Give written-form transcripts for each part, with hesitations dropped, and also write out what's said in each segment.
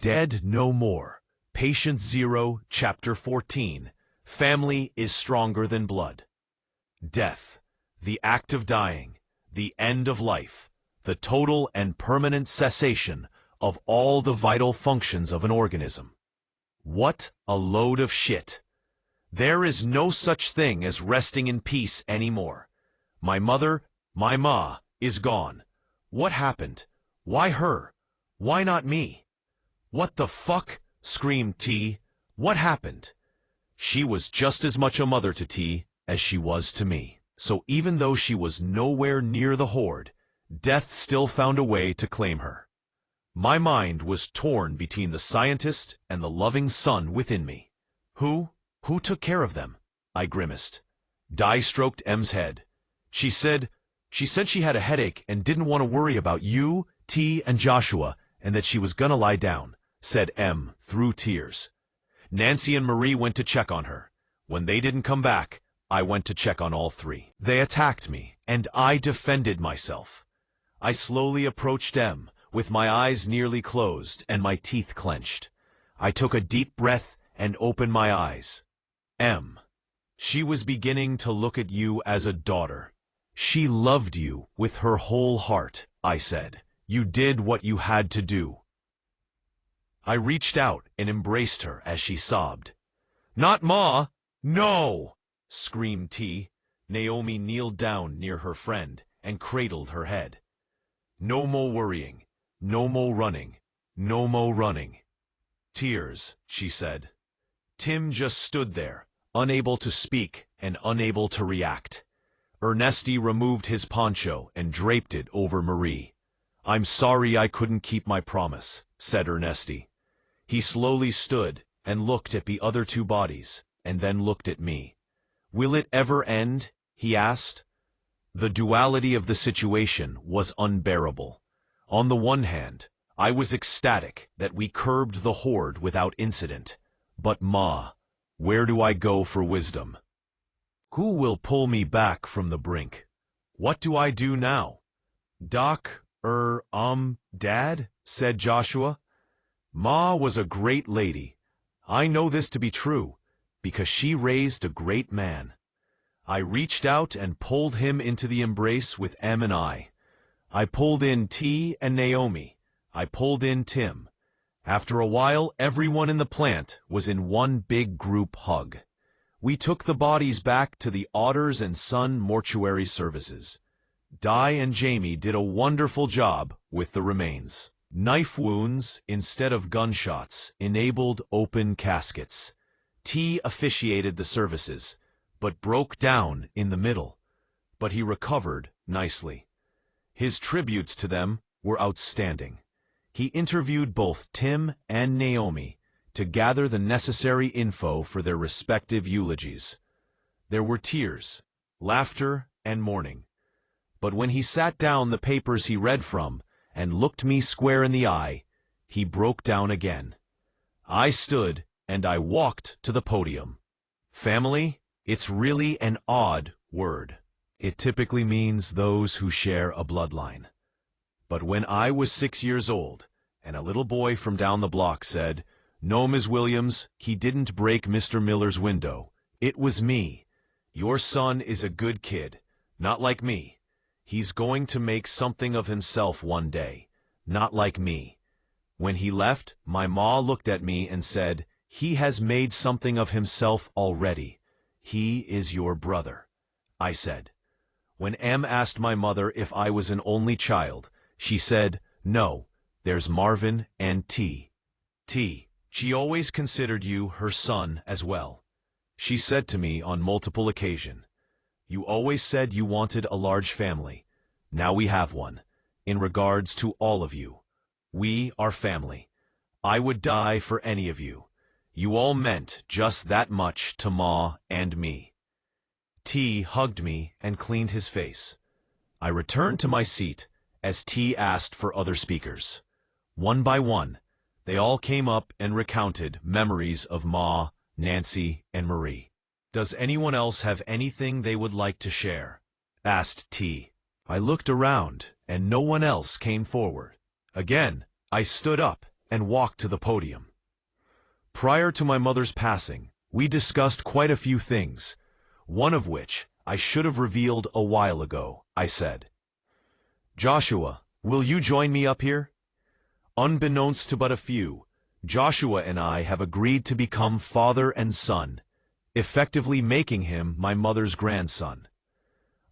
Dead no more. Patient Zero, Chapter 14. Family is stronger than blood. Death, the act of dying, the end of life, the total and permanent cessation of all the vital functions of an organism. What a load of shit. There is no such thing as resting in peace anymore. My mother, my ma, is gone. What happened? Why her? Why not me? What the fuck? Screamed T. What happened? She was just as much a mother to T as she was to me. So even though she was nowhere near the horde, death still found a way to claim her. My mind was torn between the scientist and the loving son within me. Who took care of them? I grimaced. Di stroked M's head. She said she had a headache and didn't want to worry about you, T, and Joshua, and that she was gonna lie down, said M through tears. Nancy and Marie went to check on her. When they didn't come back, I went to check on all three. They attacked me, and I defended myself. I slowly approached M, with my eyes nearly closed and my teeth clenched. I took a deep breath and opened my eyes. M. She was beginning to look at you as a daughter. She loved you with her whole heart, I said. You did what you had to do. I reached out and embraced her as she sobbed. Not Ma! No! Screamed T. Naomi kneeled down near her friend and cradled her head. No more worrying. No more running. No more running. Tears, she said. Tim just stood there, unable to speak and unable to react. Ernesti removed his poncho and draped it over Marie. I'm sorry I couldn't keep my promise, said Ernesti. He slowly stood and looked at the other two bodies, and then looked at me. Will it ever end? He asked. The duality of the situation was unbearable. On the one hand, I was ecstatic that we curbed the horde without incident. But Ma, where do I go for wisdom? Who will pull me back from the brink? What do I do now? Doc, Dad, said Joshua. Ma was a great lady. I know this to be true, because she raised a great man. I reached out and pulled him into the embrace with M and I. I pulled in T and Naomi. I pulled in Tim. After a while, everyone in the plant was in one big group hug. We took the bodies back to the Otters and Son mortuary services. Di and Jamie did a wonderful job with the remains. Knife wounds instead of gunshots enabled open caskets. T officiated the services, but broke down in the middle. But he recovered nicely. His tributes to them were outstanding. He interviewed both Tim and Naomi to gather the necessary info for their respective eulogies. There were tears, laughter, and mourning. But when he sat down the papers he read from and looked me square in the eye, he broke down again. I stood and I walked to the podium. Family, it's really an odd word. It typically means those who share a bloodline. But when I was 6 years old, and a little boy from down the block said, "No, Ms. Williams, he didn't break Mr. Miller's window. It was me. Your son is a good kid, not like me. He's going to make something of himself one day, not like me." When he left, my ma looked at me and said, "He has made something of himself already. He is your brother," I said. When M asked my mother if I was an only child, she said, "No, there's Marvin and T. She always considered you her son as well. She said to me on multiple occasions, you always said you wanted a large family. Now we have one. In regards to all of you, we are family. I would die for any of you. You all meant just that much to Ma and me." T hugged me and cleaned his face. I returned to my seat as T asked for other speakers. One by one, they all came up and recounted memories of Ma, Nancy, and Marie. "Does anyone else have anything they would like to share?" asked T. I looked around, and no one else came forward. Again, I stood up and walked to the podium. Prior to my mother's passing, we discussed quite a few things, one of which I should have revealed a while ago. I said, "Joshua, will you join me up here?" Unbeknownst to but a few, Joshua and I have agreed to become father and son, effectively making him my mother's grandson.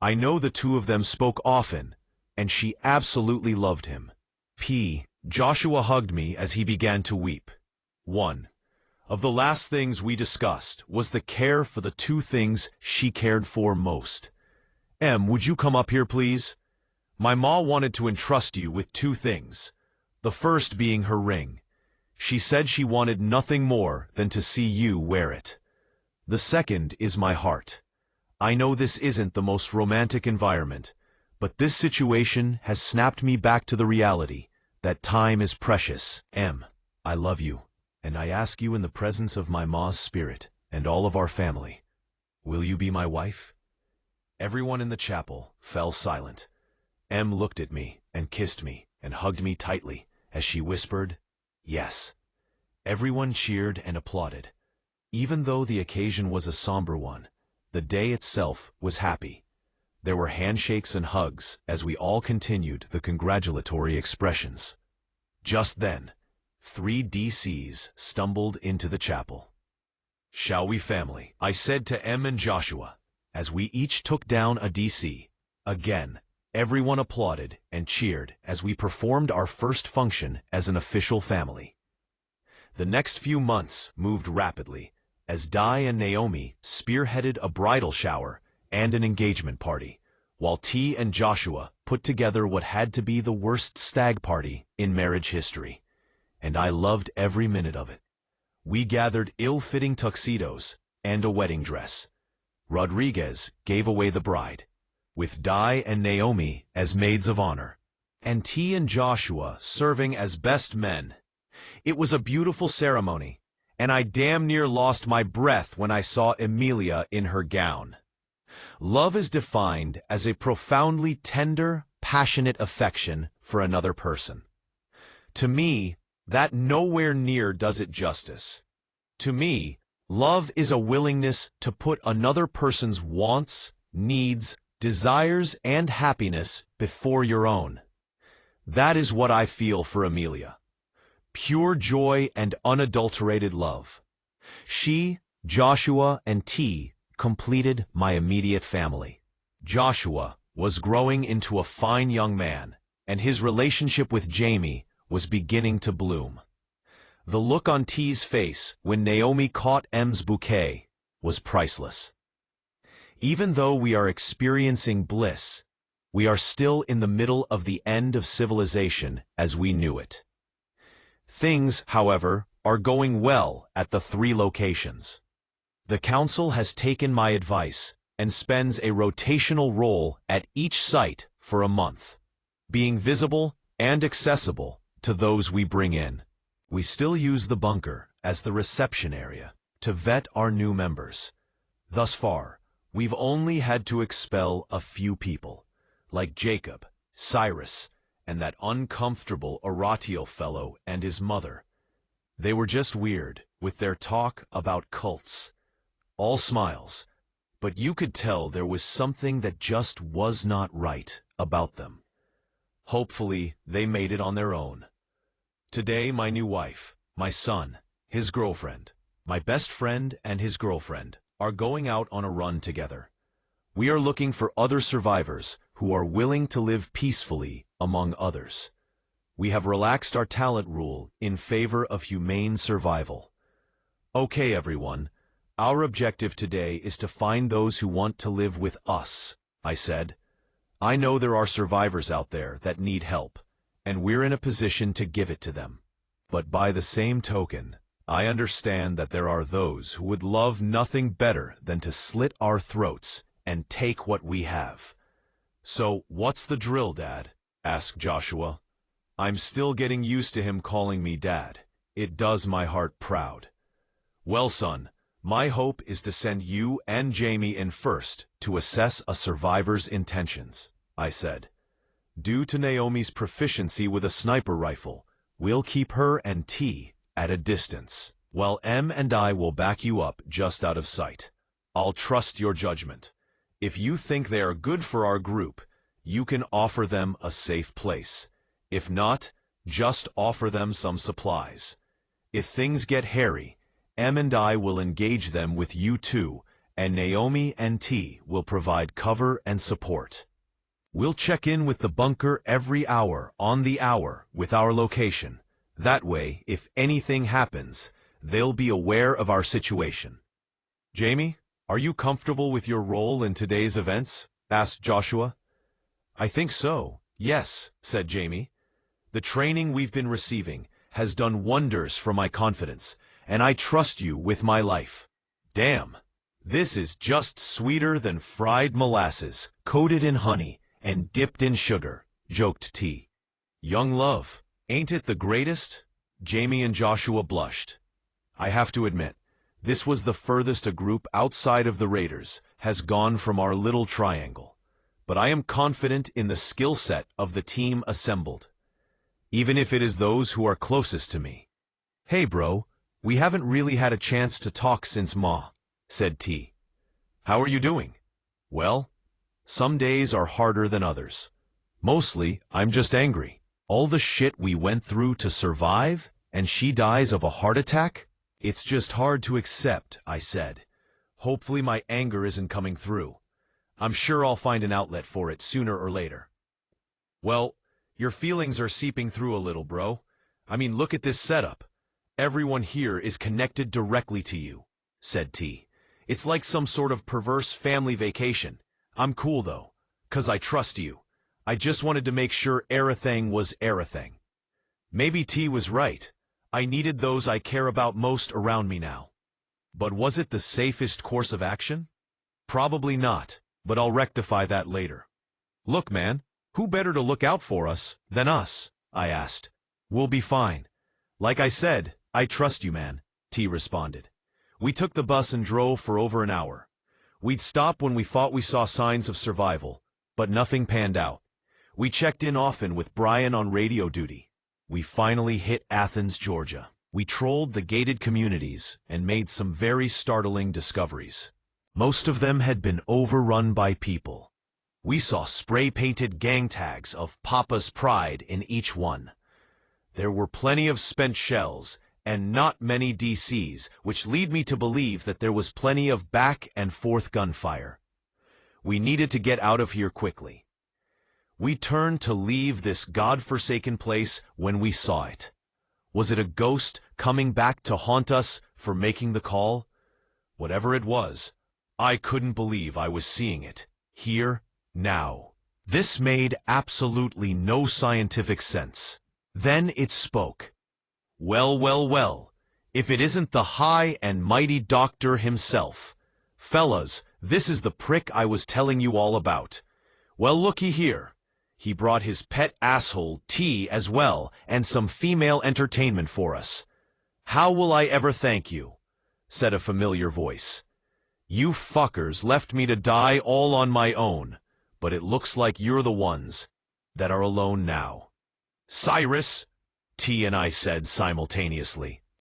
I know the two of them spoke often, and she absolutely loved him. Joshua hugged me as he began to weep. One of the last things we discussed was the care for the two things she cared for most. Would you come up here, please? My ma wanted to entrust you with two things, the first being her ring. She said she wanted nothing more than to see you wear it. The second is my heart. I know this isn't the most romantic environment, but this situation has snapped me back to the reality that time is precious. I love you, and I ask you in the presence of my ma's spirit and all of our family, will you be my wife? Everyone in the chapel fell silent. Looked at me and kissed me and hugged me tightly as she whispered, "Yes." Everyone cheered and applauded. Even though the occasion was a somber one, the day itself was happy. There were handshakes and hugs as we all continued the congratulatory expressions. Just then, 3 DCs stumbled into the chapel. "Shall we, family?" I said to and Joshua, as we each took down a DC. Again, everyone applauded and cheered as we performed our first function as an official family. The next few months moved rapidly, as Di and Naomi spearheaded a bridal shower and an engagement party, while T and Joshua put together what had to be the worst stag party in marriage history. And I loved every minute of it. We gathered ill-fitting tuxedos and a wedding dress. Rodriguez gave away the bride, with Di and Naomi as maids of honor, and T and Joshua serving as best men. It was a beautiful ceremony, and I damn near lost my breath when I saw Emilia in her gown. Love is defined as a profoundly tender, passionate affection for another person. To me, that nowhere near does it justice. To me, love is a willingness to put another person's wants, needs, desires, and happiness before your own. That is what I feel for Emilia. Pure joy and unadulterated love. She, Joshua, and T completed my immediate family. Joshua was growing into a fine young man, and his relationship with Jamie was beginning to bloom. The look on T's face when Naomi caught M's bouquet was priceless. Even though we are experiencing bliss, we are still in the middle of the end of civilization as we knew it. Things, however, are going well at the 3 locations. The council has taken my advice and spends a rotational role at each site for a month, being visible and accessible to those we bring in. We still use the bunker as the reception area to vet our new members. Thus far, we've only had to expel a few people, like Jacob, Cyrus, and that uncomfortable Oratio fellow and his mother. They were just weird with their talk about cults. All smiles, but you could tell there was something that just was not right about them. Hopefully, they made it on their own. Today, my new wife, my son, his girlfriend, my best friend and his girlfriend are going out on a run together. We are looking for other survivors who are willing to live peacefully among others. We have relaxed our talent rule in favor of humane survival. Okay, everyone, our objective today is to find those who want to live with us, I said. I know there are survivors out there that need help, and we're in a position to give it to them. But by the same token, I understand that there are those who would love nothing better than to slit our throats and take what we have. So, what's the drill, Dad? Asked Joshua. I'm still getting used to him calling me Dad. It does my heart proud. Well, son, my hope is to send you and Jamie in first to assess a survivor's intentions, I said. Due to Naomi's proficiency with a sniper rifle, We'll keep her and T at a distance, while M and I will back you up just out of sight. I'll trust your judgment. If you think they are good for our group, you can offer them a safe place. If not, just offer them some supplies. If things get hairy, M and I will engage them with you too, and Naomi and T will provide cover and support. We'll check in with the bunker every hour on the hour with our location. That way, if anything happens, they'll be aware of our situation. Jamie, are you comfortable with your role in today's events? Asked Joshua. I think so, yes, said Jamie. The training we've been receiving has done wonders for my confidence, and I trust you with my life. Damn, this is just sweeter than fried molasses, coated in honey and dipped in sugar, joked T. Young love, ain't it the greatest? Jamie and Joshua blushed. I have to admit, this was the furthest a group outside of the Raiders has gone from our little triangle. But I am confident in the skill set of the team assembled, even if it is those who are closest to me. Hey bro, we haven't really had a chance to talk since Ma, said T. How are you doing? Well, some days are harder than others. Mostly, I'm just angry. All the shit we went through to survive, and she dies of a heart attack? It's just hard to accept, I said. Hopefully my anger isn't coming through. I'm sure I'll find an outlet for it sooner or later. Well, your feelings are seeping through a little, bro. I mean, look at this setup. Everyone here is connected directly to you, said T. It's like some sort of perverse family vacation. I'm cool though, 'cause I trust you. I just wanted to make sure everything was everything. Maybe T was right. I needed those I care about most around me now. But was it the safest course of action? Probably not, but I'll rectify that later. Look, man, who better to look out for us than us? I asked. We'll be fine. Like I said, I trust you, man, T responded. We took the bus and drove for over an hour. We'd stop when we thought we saw signs of survival, but nothing panned out. We checked in often with Brian on radio duty. We finally hit Athens, Georgia. We trolled the gated communities and made some very startling discoveries. Most of them had been overrun by people. We saw spray-painted gang tags of Papa's Pride in each one. There were plenty of spent shells and not many DCs, which lead me to believe that there was plenty of back and forth gunfire. We needed to get out of here quickly. We turned to leave this God-forsaken place when we saw it. Was it a ghost coming back to haunt us for making the call? Whatever it was, I couldn't believe I was seeing it, here, now. This made absolutely no scientific sense. Then it spoke. Well, well, well, if it isn't the high and mighty doctor himself. Fellas, this is the prick I was telling you all about. Well, looky here. He brought his pet asshole, T, as well, and some female entertainment for us. How will I ever thank you? Said a familiar voice. You fuckers left me to die all on my own, but it looks like you're the ones that are alone now. Cyrus, T and I said simultaneously.